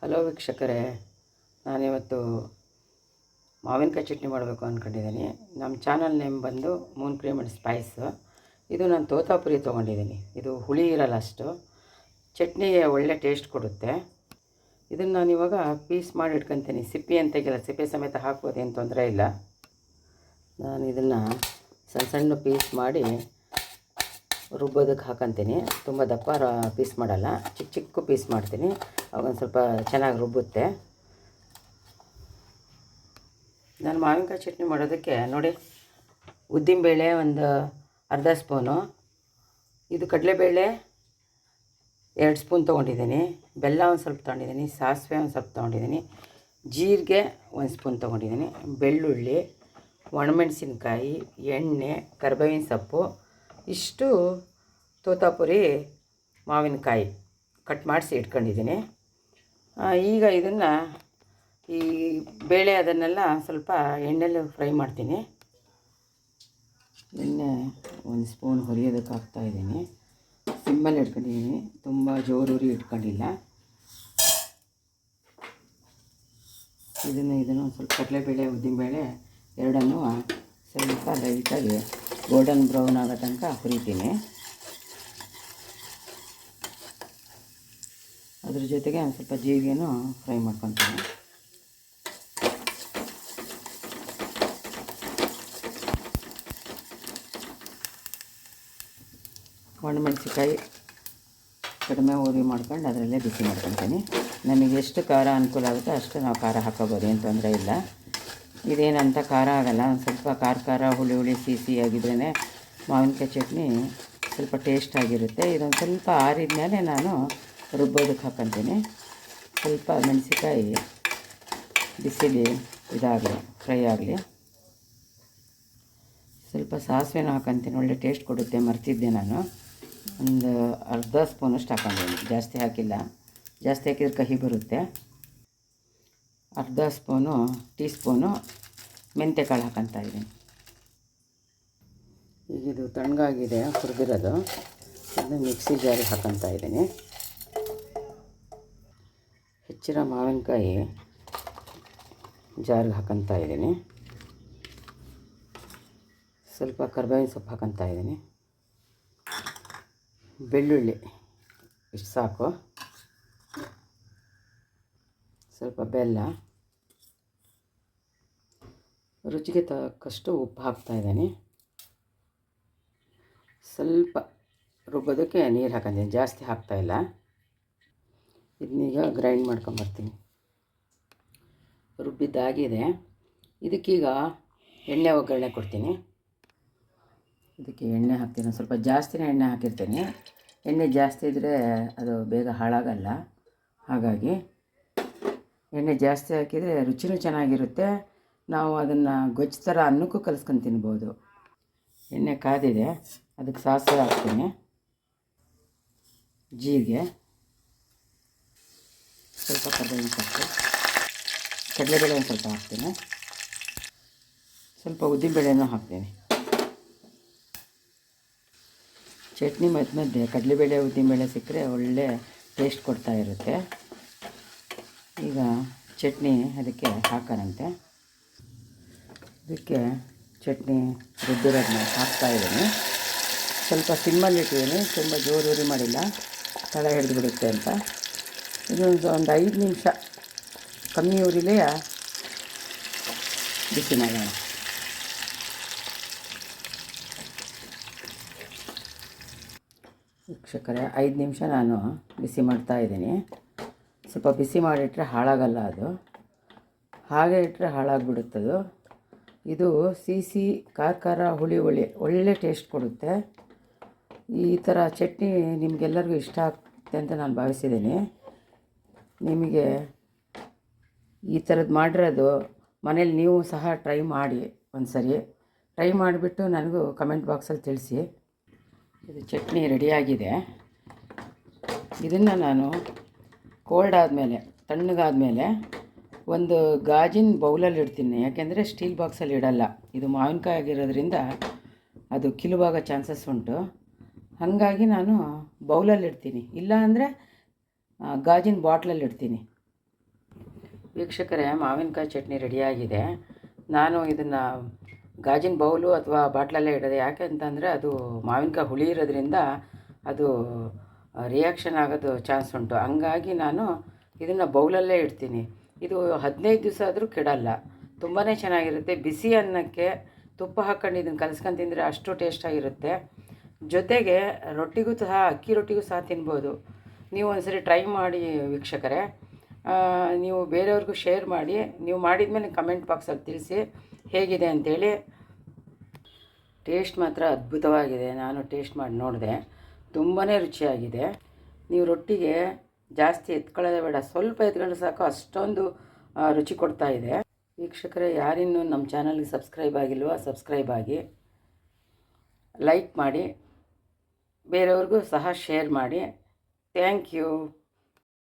Hello ವೀಕ್ಷಕರೇ, ನಾನಿವತ್ತು ಮಾವಿನಕಾಯಿ ಚಟ್ನಿ ಮಾಡಬೇಕು ಅಂದ್ಕೊಂಡಿದ್ದೀನಿ. ನಮ್ಮ ಚಾನಲ್ ನೇಮ್ ಬಂದು ಮೂನ್ ಕ್ರೀಮ್ ಆ್ಯಂಡ್ ಸ್ಪೈಸ್. ಇದು ನಾನು ತೋತಾಪುರಿ ತೊಗೊಂಡಿದ್ದೀನಿ. ಇದು ಹುಳಿ ಇರಲ್ಲ ಅಷ್ಟು, ಚಟ್ನಿಗೆ ಒಳ್ಳೆ ಟೇಸ್ಟ್ ಕೊಡುತ್ತೆ. ಇದನ್ನು ನಾನು ಇವಾಗ ಪೀಸ್ ಮಾಡಿ ಇಟ್ಕೊತೀನಿ. ಸಿಪ್ಪೆ ಅಂತೆಲ್ಲ ಸಿಪ್ಪೆ ಸಮೇತ ಹಾಕ್ಬೋದು, ಏನು ತೊಂದರೆ ಇಲ್ಲ. ನಾನು ಇದನ್ನು ಸಣ್ಣ ಸಣ್ಣ ಪೀಸ್ ಮಾಡಿ ರುಬ್ಬೋದಕ್ಕೆ ಹಾಕಂತೀನಿ. ತುಂಬ ದಪ್ಪ ಪೀಸ್ ಮಾಡಲ್ಲ, ಚಿಕ್ಕ ಚಿಕ್ಕ ಪೀಸ್ ಮಾಡ್ತೀನಿ. ಅವಾಗೊಂದು ಸ್ವಲ್ಪ ಚೆನ್ನಾಗಿ ರುಬ್ಬುತ್ತೆ. ನಾನು ಮಾವಿನಕಾಯಿ ಚಟ್ನಿ ಮಾಡೋದಕ್ಕೆ ನೋಡಿ, ಉದ್ದಿನಬೇಳೆ ಒಂದು ಅರ್ಧ ಸ್ಪೂನು, ಇದು ಕಡಲೆಬೇಳೆ 2 ಸ್ಪೂನ್ ತೊಗೊಂಡಿದ್ದೀನಿ, ಬೆಲ್ಲ ಒಂದು ಸ್ವಲ್ಪ ತೊಗೊಂಡಿದ್ದೀನಿ, ಸಾಸಿವೆ ಒಂದು ಸ್ವಲ್ಪ ತೊಗೊಂಡಿದ್ದೀನಿ, ಜೀರಿಗೆ 1 ಸ್ಪೂನ್ ತೊಗೊಂಡಿದ್ದೀನಿ, ಬೆಳ್ಳುಳ್ಳಿ, ಒಣಮೆಣಸಿನ್ಕಾಯಿ, ಎಣ್ಣೆ, ಕರಿಬೇವಿನ ಸೊಪ್ಪು, ಇಷ್ಟು ತೋತಾಪುರಿ ಮಾವಿನಕಾಯಿ ಕಟ್ ಮಾಡಿಸಿ ಇಟ್ಕೊಂಡಿದ್ದೀನಿ. ಈಗ ಇದನ್ನು ಈ ಬೇಳೆ ಅದನ್ನೆಲ್ಲ ಸ್ವಲ್ಪ ಎಣ್ಣೆಲಿ ಫ್ರೈ ಮಾಡ್ತೀನಿ. ಎಣ್ಣೆ 1 ಸ್ಪೂನ್ ಹುರಿಯೋದಕ್ಕೆ ಹಾಕ್ತಾಯಿದ್ದೀನಿ. ಸಿಮ್ಮಲ್ಲಿ ಇಟ್ಕೊಂಡಿದ್ದೀನಿ, ತುಂಬ ಜೋರೂರಿ ಇಟ್ಕೊಂಡಿಲ್ಲ. ಇದನ್ನು ಸ್ವಲ್ಪ ಕಡಲೆಬೇಳೆ ಉದ್ದಿನಬೇಳೆ ಎರಡನ್ನೂ ಸ್ವಲ್ಪ ಲೈಟಾಗಿ ಗೋಲ್ಡನ್ ಬ್ರೌನ್ ಆಗೋ ತನಕ ಹುರಿತೀನಿ. ಅದ್ರ ಜೊತೆಗೆ ಒಂದು ಸ್ವಲ್ಪ ಜೀರಿಗೆನೂ ಫ್ರೈ ಮಾಡ್ಕೊತೀನಿ. ಒಣಮೆಣಸಿನ್ಕಾಯಿ ಕಡಿಮೆ ಉರಿ ಮಾಡ್ಕೊಂಡು ಅದರಲ್ಲೇ ಬಿಸಿ ಮಾಡ್ಕೊತೀನಿ. ನಮಗೆ ಎಷ್ಟು ಖಾರ ಅನುಕೂಲ ಆಗುತ್ತೋ ಅಷ್ಟು ನಾವು ಖಾರ ಹಾಕೋಬೋದು, ಏನು ತೊಂದರೆ ಇಲ್ಲ. ಇದೇನಂತ ಖಾರ ಆಗೋಲ್ಲ, ಒಂದು ಸ್ವಲ್ಪ ಖಾರ ಹುಳಿ ಸಿಹಿ ಆಗಿದ್ರೇ ಮಾವಿನಕಾಯಿ ಚಟ್ನಿ ಸ್ವಲ್ಪ ಟೇಸ್ಟ್ ಆಗಿರುತ್ತೆ. ಇದೊಂದು ಸ್ವಲ್ಪ ಆರಿದ ಮೇಲೆ ನಾನು ರುಬ್ಬೋದಕ್ಕೆ ಹಾಕ್ಕೊತೀನಿ. ಸ್ವಲ್ಪ ಮೆಣಸಿನ್ಕಾಯಿ ಬಿಸಿಲಿ ಇದಾಗಲಿ, ಫ್ರೈ ಆಗಲಿ. ಸ್ವಲ್ಪ ಸಾಸಿವೆನೂ ಹಾಕ್ಕೊತೀನಿ, ಒಳ್ಳೆ ಟೇಸ್ಟ್ ಕೊಡುತ್ತೆ. ಮರ್ತಿದ್ದೆ ನಾನು, ಒಂದು ಅರ್ಧ ಸ್ಪೂನಷ್ಟು ಹಾಕ್ಕೊಂಡಿದ್ದೀನಿ, ಜಾಸ್ತಿ ಹಾಕಿಲ್ಲ. ಜಾಸ್ತಿ ಹಾಕಿದ್ರೆ ಕಹಿ ಬರುತ್ತೆ. ಅರ್ಧ ಟೀ ಸ್ಪೂನು ಮೆಂತ್ಯಕಾಳು ಹಾಕ್ಕೊತಾ ಇದ್ದೀನಿ. ಈಗ ಇದು ತಣ್ಣಗಾಗಿದೆ ಹುರಿದಿರೋದು, ಅದನ್ನ ಮಿಕ್ಸಿ ಜಾರಿಗೆ ಹಾಕ್ಕೊತಾ ಇದ್ದೀನಿ. ಹೆಚ್ಚಿರೋ ಮಾವಿನಕಾಯಿ ಜಾರಿಗೆ ಹಾಕ್ಕೊತಾ ಇದ್ದೀನಿ. ಸ್ವಲ್ಪ ಕರಿಬೇವಿನ ಸೊಪ್ಪು ಹಾಕ್ಕೊತಾ ಇದ್ದೀನಿ. ಬೆಳ್ಳುಳ್ಳಿ ಇಷ್ಟು ಸಾಕು. ಸ್ವಲ್ಪ ಬೆಲ್ಲ, ರುಚಿಗೆ ತಕ್ಕಷ್ಟು ಉಪ್ಪು ಹಾಕ್ತಾಯಿದ್ದೀನಿ. ಸ್ವಲ್ಪ ರುಬ್ಬೋದಕ್ಕೆ ನೀರು ಹಾಕಿದ್ದೀನಿ, ಜಾಸ್ತಿ ಹಾಕ್ತಾಯಿಲ್ಲ. ಇದನ್ನೀಗ ಗ್ರೈಂಡ್ ಮಾಡ್ಕೊಂಬರ್ತೀನಿ. ರುಬ್ಬಿದ್ದಾಗಿದೆ. ಇದಕ್ಕೀಗ ಎಣ್ಣೆ ಒಗ್ಗರಣೆ ಕೊಡ್ತೀನಿ. ಇದಕ್ಕೆ ಎಣ್ಣೆ ಹಾಕ್ತೀನಿ, ಸ್ವಲ್ಪ ಜಾಸ್ತಿನೇ ಎಣ್ಣೆ ಹಾಕಿರ್ತೀನಿ. ಎಣ್ಣೆ ಜಾಸ್ತಿ ಇದ್ದರೆ ಅದು ಬೇಗ ಹಾಳಾಗಲ್ಲ, ಹಾಗಾಗಿ ಎಣ್ಣೆ ಜಾಸ್ತಿ ಹಾಕಿದರೆ ರುಚಿನೂ ಚೆನ್ನಾಗಿರುತ್ತೆ. ನಾವು ಅದನ್ನು ಗೊಜ್ಜು ಥರ ಅನ್ನಕ್ಕೂ ಕಲಿಸ್ಕೊಂಡು ತಿನ್ಬೋದು. ಎಣ್ಣೆ ಕಾದಿದೆ, ಅದಕ್ಕೆ ಸಾಸಿವೆ ಹಾಕ್ತೀನಿ, ಜೀರಿಗೆ, ಸ್ವಲ್ಪ ಕರಿಬೇವಿನ ಸೊಪ್ಪು, ಕಡಲೆಬೇಳೆ ಒಂದು ಸ್ವಲ್ಪ ಹಾಕ್ತೀನಿ, ಸ್ವಲ್ಪ ಉದ್ದಿನಬೇಳೆನೂ ಹಾಕ್ತೀನಿ. ಚಟ್ನಿ ಮಧ್ಯೆ ಕಡಲೆಬೇಳೆ ಉದ್ದಿನಬೇಳೆ ಸಿಕ್ಕರೆ ಒಳ್ಳೆ ಟೇಸ್ಟ್ ಕೊಡ್ತಾ ಇರುತ್ತೆ. ಈಗ ಚಟ್ನಿ ಅದಕ್ಕೆ ಹಾಕೋಣಂತೆ. ಇದಕ್ಕೆ ಚಟ್ನಿ ರುಬ್ಬಿರೋದನ್ನ ಹಾಕ್ತಾಯಿದ್ದೀನಿ. ಸ್ವಲ್ಪ ಸಿಮ್ಮಲ್ಲಿ ಇಟ್ಟಿದ್ದೀನಿ, ತುಂಬ ಜೋರು ಮಾಡಿಲ್ಲ, ತಳ ಹಿಡಿದು ಬಿಡುತ್ತೆ ಅಂತ. ಇದೊಂದು 5 ನಿಮಿಷ ಕಮ್ಮಿ ಉರಿಲೇ ಬಿಸಿ ಮಾಡೋಣ. ವೀಕ್ಷಕರೇ, 5 ನಿಮಿಷ ನಾನು ಬಿಸಿ ಮಾಡ್ತಾಯಿದ್ದೀನಿ. ಸ್ವಲ್ಪ ಬಿಸಿ ಮಾಡಿಟ್ರೆ ಹಾಳಾಗಲ್ಲ, ಅದು ಹಾಗೆ ಇಟ್ಟರೆ ಹಾಳಾಗಿಬಿಡುತ್ತದು. ಇದು ಸಿಹಿ ಖಾರ ಹುಳಿ ಒಳ್ಳೆ ಟೇಸ್ಟ್ ಕೊಡುತ್ತೆ. ಈ ಥರ ಚಟ್ನಿ ನಿಮಗೆಲ್ಲರಿಗೂ ಇಷ್ಟ ಆಗುತ್ತೆ ಅಂತ ನಾನು ಭಾವಿಸಿದ್ದೀನಿ. ನಿಮಗೆ ಈ ಥರದ್ದು ಮಾಡಿರೋದು ಮನೇಲಿ ನೀವು ಸಹ ಟ್ರೈ ಮಾಡಿ, ಒಂದು ಸರಿ ಟ್ರೈ ಮಾಡಿಬಿಟ್ಟು ನನಗೂ ಕಮೆಂಟ್ ಬಾಕ್ಸಲ್ಲಿ ತಿಳಿಸಿ. ಇದು ಚಟ್ನಿ ರೆಡಿಯಾಗಿದೆ. ಇದನ್ನು ನಾನು ಕೋಲ್ಡ್ ಆದಮೇಲೆ, ತಣ್ಣಗಾದಮೇಲೆ ಒಂದು ಗಾಜಿನ ಬೌಲಲ್ಲಿ ಇಡ್ತೀನಿ. ಯಾಕೆಂದರೆ ಸ್ಟೀಲ್ ಬಾಕ್ಸಲ್ಲಿ ಇಡಲ್ಲ, ಇದು ಮಾವಿನಕಾಯಿ ಆಗಿರೋದ್ರಿಂದ ಅದು ಕಿಲುವಾಗ ಚಾನ್ಸಸ್ ಉಂಟು. ಹಾಗಾಗಿ ನಾನು ಬೌಲಲ್ಲಿ ಇಡ್ತೀನಿ, ಇಲ್ಲ ಅಂದರೆ ಗಾಜಿನ ಬಾಟ್ಲಲ್ಲಿ ಇಡ್ತೀನಿ. ವೀಕ್ಷಕರೇ, ಮಾವಿನಕಾಯಿ ಚಟ್ನಿ ರೆಡಿಯಾಗಿದೆ. ನಾನು ಇದನ್ನು ಗಾಜಿನ ಬೌಲು ಅಥವಾ ಬಾಟ್ಲಲ್ಲೇ ಇಡೋದು. ಯಾಕೆ ಅಂತಂದರೆ ಅದು ಮಾವಿನಕಾಯಿ ಹುಳಿ ಇರೋದ್ರಿಂದ ಅದು ರಿಯಾಕ್ಷನ್ ಆಗೋದು ಚಾನ್ಸ್ ಉಂಟು. ಹಂಗಾಗಿ ನಾನು ಇದನ್ನು ಬೌಲಲ್ಲೇ ಇಡ್ತೀನಿ. ಇದು 15 ದಿವಸ ಆದರೂ ಕೆಡಲ್ಲ, ತುಂಬಾ ಚೆನ್ನಾಗಿರುತ್ತೆ. ಬಿಸಿ ಅನ್ನಕ್ಕೆ ತುಪ್ಪ ಹಾಕ್ಕೊಂಡು ಇದನ್ನು ಕಲಿಸ್ಕೊಂಡು ತಿಂದರೆ ಅಷ್ಟು ಟೇಸ್ಟಾಗಿರುತ್ತೆ. ಜೊತೆಗೆ ರೊಟ್ಟಿಗೂ ಸಹ, ಅಕ್ಕಿ ರೊಟ್ಟಿಗೂ ಸಹ ತಿನ್ಬೋದು. ನೀವು ಒಂದ್ಸರಿ ಟ್ರೈ ಮಾಡಿ ವೀಕ್ಷಕರೇ. ನೀವು ಬೇರೆಯವ್ರಿಗೂ ಶೇರ್ ಮಾಡಿ. ನೀವು ಮಾಡಿದ್ಮೇಲೆ ಕಮೆಂಟ್ ಬಾಕ್ಸಲ್ಲಿ ತಿಳಿಸಿ ಹೇಗಿದೆ ಅಂಥೇಳಿ. ಟೇಸ್ಟ್ ಮಾತ್ರ ಅದ್ಭುತವಾಗಿದೆ. ನಾನು ಟೇಸ್ಟ್ ಮಾಡಿ ನೋಡಿದೆ, ತುಂಬಾ ರುಚಿಯಾಗಿದೆ. ನೀವು ರೊಟ್ಟಿಗೆ ಜಾಸ್ತಿ ಎತ್ಕೊಳ್ಳೋದೇ ಬೇಡ, ಸ್ವಲ್ಪ ಎತ್ಕೊಂಡ್ರೆ ಸಾಕು, ಅಷ್ಟೊಂದು ರುಚಿ ಕೊಡ್ತಾ ಇದೆ. ವೀಕ್ಷಕರೇ, ಯಾರಿನ್ನೂ ನಮ್ಮ ಚಾನಲ್ಗೆ ಸಬ್ಸ್ಕ್ರೈಬ್ ಆಗಿಲ್ವೋ ಸಬ್ಸ್ಕ್ರೈಬ್ ಆಗಿ, ಲೈಕ್ ಮಾಡಿ, ಬೇರೆಯವ್ರಿಗೂ ಸಹ ಶೇರ್ ಮಾಡಿ. Thank you.